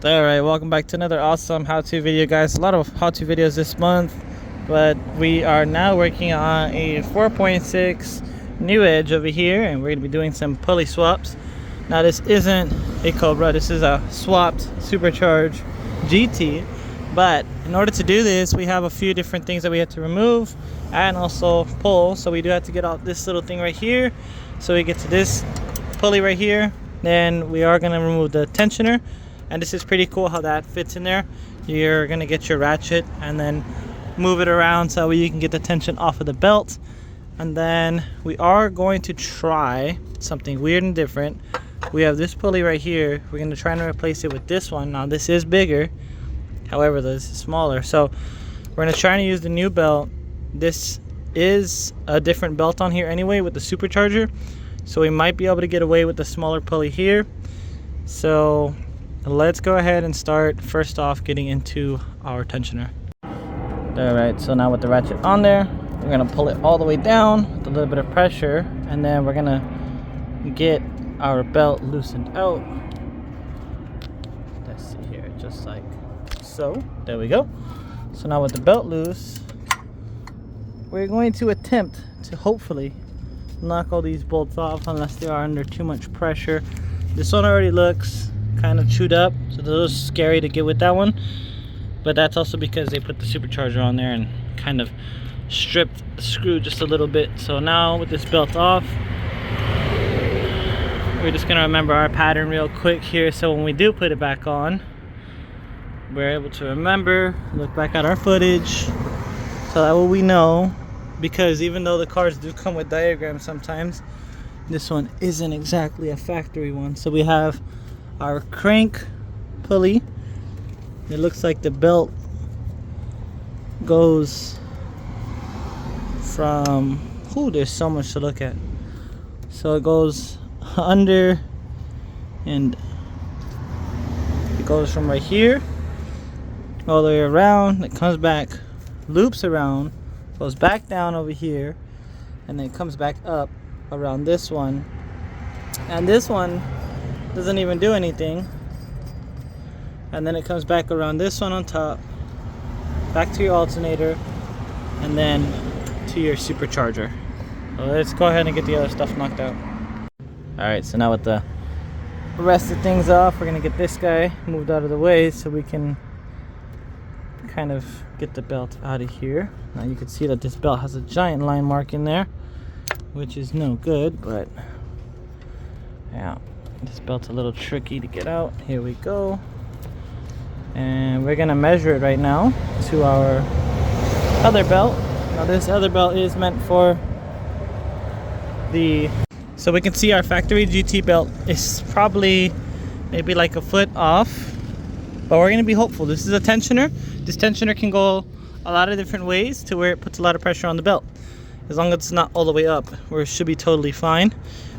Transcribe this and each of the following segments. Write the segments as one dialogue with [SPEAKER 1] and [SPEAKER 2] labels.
[SPEAKER 1] Alright, welcome back to another awesome how-to video, guys. A lot of how-to videos this month, but we are now working on a 4.6 new edge over here, and we're going to be doing some pulley swaps. Now this isn't a Cobra, this is a swapped Supercharger GT, but in order to do this we have a few different things that we have to remove and also pull. So we do have to get out this little thing right here, so we get to this pulley right here. Then we are going to remove the tensioner. And this is pretty cool how that fits in there. You're gonna get your ratchet and then move it around so you can get the tension off of the belt. And then we are going to try something weird and different. We have this pulley right here. We're gonna try and replace it with this one. Now this is bigger, however this is smaller. So we're gonna try and use the new belt. This is a different belt on here anyway with the Supercharger, so we might be able to get away with the smaller pulley here. So let's go ahead and start first off getting into our tensioner. Alright, so now with the ratchet on there, we're going to pull it all the way down with a little bit of pressure, and then we're going to get our belt loosened out. Let's see here, just like so. There we go. So now with the belt loose, we're going to attempt to hopefully knock all these bolts off unless they are under too much pressure. This one already looks kind of chewed up, so it's a little scary to get with that one, but that's also because they put the Supercharger on there and kind of stripped the screw just a little bit. So now with this belt off, we're just gonna remember our pattern real quick here, so when we do put it back on, we're able to remember, look back at our footage, so that way we know, because even though the cars do come with diagrams sometimes, this one isn't exactly a factory one. So we have our crank pulley. It looks like the belt goes from, there's so much to look at. So it goes under, and it goes from right here all the way around. It comes back, loops around, goes back down over here, and then it comes back up around this one. And this one doesn't even do anything, and then it comes back around this one on top, back to your alternator, and then to your Supercharger. So let's go ahead and get the other stuff knocked out. Alright, so now with the rest of things off, we're gonna get this guy moved out of the way so we can kind of get the belt out of here. Now you can see that this belt has a giant line mark in there, which is no good, but yeah, this belt's a little tricky to get out. Here we go. And we're gonna measure it right now to our other belt. Now this other belt is meant for the, so we can see our factory GT belt is probably maybe like a foot off, but we're gonna be hopeful. This is a tensioner. This tensioner can go a lot of different ways to where it puts a lot of pressure on the belt. As long as it's not all the way up, we should be totally fine.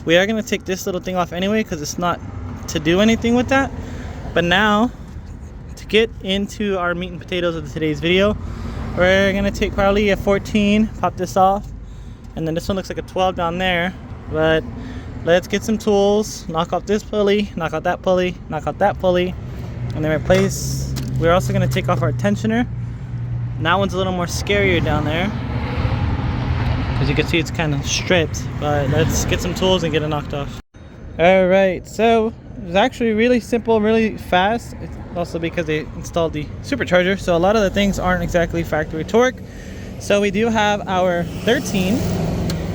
[SPEAKER 1] We are going to take this little thing off anyway because it's not to do anything with that. But now, to get into our meat and potatoes of today's video, we're going to take probably a 14, pop this off, and then this one looks like a 12 down there. But let's get some tools, knock off this pulley, knock out that pulley, knock out that pulley, and then replace. We're also going to take off our tensioner. That one's a little more scarier down there, as you can see it's kind of stripped, but let's get some tools and get it knocked off. Alright, so it's actually really simple, really fast. It's also because they installed the Supercharger, so a lot of the things aren't exactly factory torque. So we do have our 13.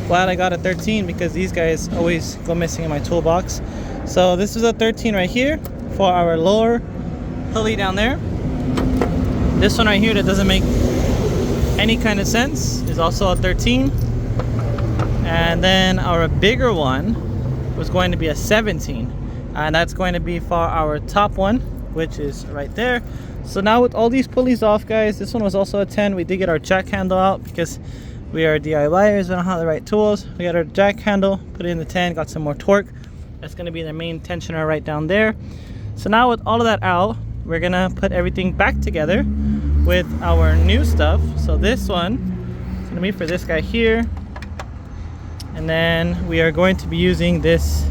[SPEAKER 1] Glad I got a 13 because these guys always go missing in my toolbox. So this is a 13 right here for our lower pulley down there. This one right here that doesn't make any kind of sense is also a 13. And then our bigger one was going to be a 17, and that's going to be for our top one, which is right there. So now with all these pulleys off, guys, this one was also a 10. We did get our jack handle out because we are DIYers, we don't have the right tools. We got our jack handle, put it in the 10, got some more torque. That's going to be the main tensioner right down there. So now with all of that out, we're gonna put everything back together with our new stuff. So this one is gonna be for this guy here, and then we are going to be using this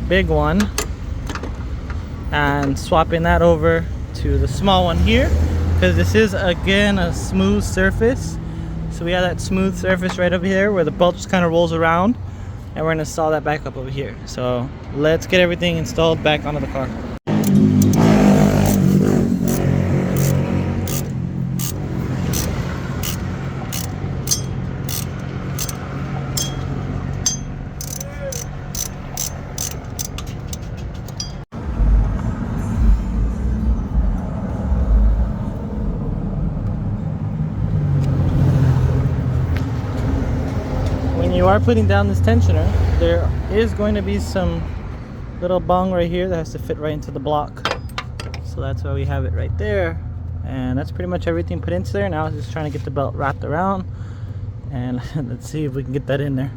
[SPEAKER 1] big one and swapping that over to the small one here, because this is again a smooth surface. So we have that smooth surface right over here where the belt just kind of rolls around, and we're going to install that back up over here. So let's get everything installed back onto the car. When you are putting down this tensioner, there is going to be some little bung right here that has to fit right into the block. So that's why we have it right there. And that's pretty much everything put into there. Now I'm just trying to get the belt wrapped around, and let's see if we can get that in there.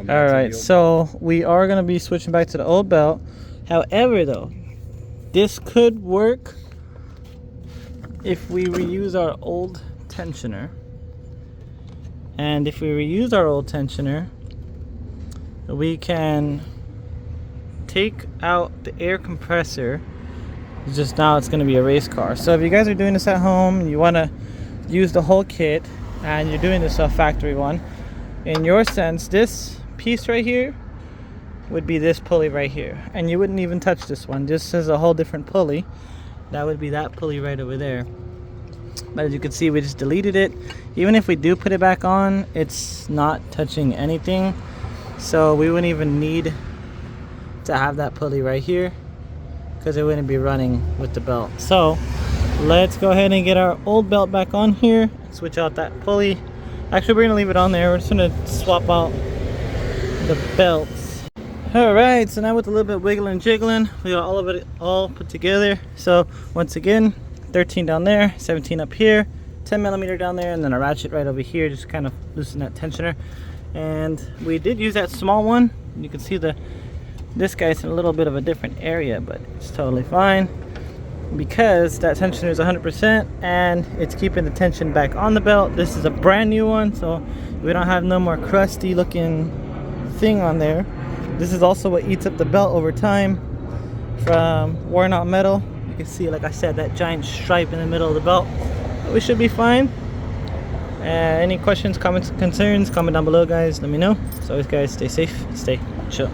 [SPEAKER 1] All right, so we are going to be switching back to the old belt. However though, this could work if we reuse our old tensioner. And if we reuse our old tensioner, we can take out the air compressor. Just now it's going to be a race car. So if you guys are doing this at home and you want to use the whole kit, and you're doing this a factory one, in your sense, this piece right here would be this pulley right here, and you wouldn't even touch this one. This is a whole different pulley. That would be that pulley right over there. But as you can see, we just deleted it. Even if we do put it back on, it's not touching anything, so we wouldn't even need to have that pulley right here, because it wouldn't be running with the belt. So let's go ahead and get our old belt back on here, switch out that pulley. Actually, we're gonna leave it on there. We're just gonna swap out the belts. All right, so now with a little bit of wiggling and jiggling, we got all of it all put together. So once again, 13 down there, 17 up here, 10 millimeter down there, and then a ratchet right over here, just kind of loosen that tensioner. And we did use that small one. You can see this guy's in a little bit of a different area, but it's totally fine because that tensioner is 100% and it's keeping the tension back on the belt. This is a brand new one, so we don't have no more crusty looking thing on there. This is also what eats up the belt over time from worn out metal. You can see, like I said, that giant stripe in the middle of the belt. But we should be fine. Any questions, comments, concerns, comment down below, guys. Let me know. As always, guys, stay safe, stay chill.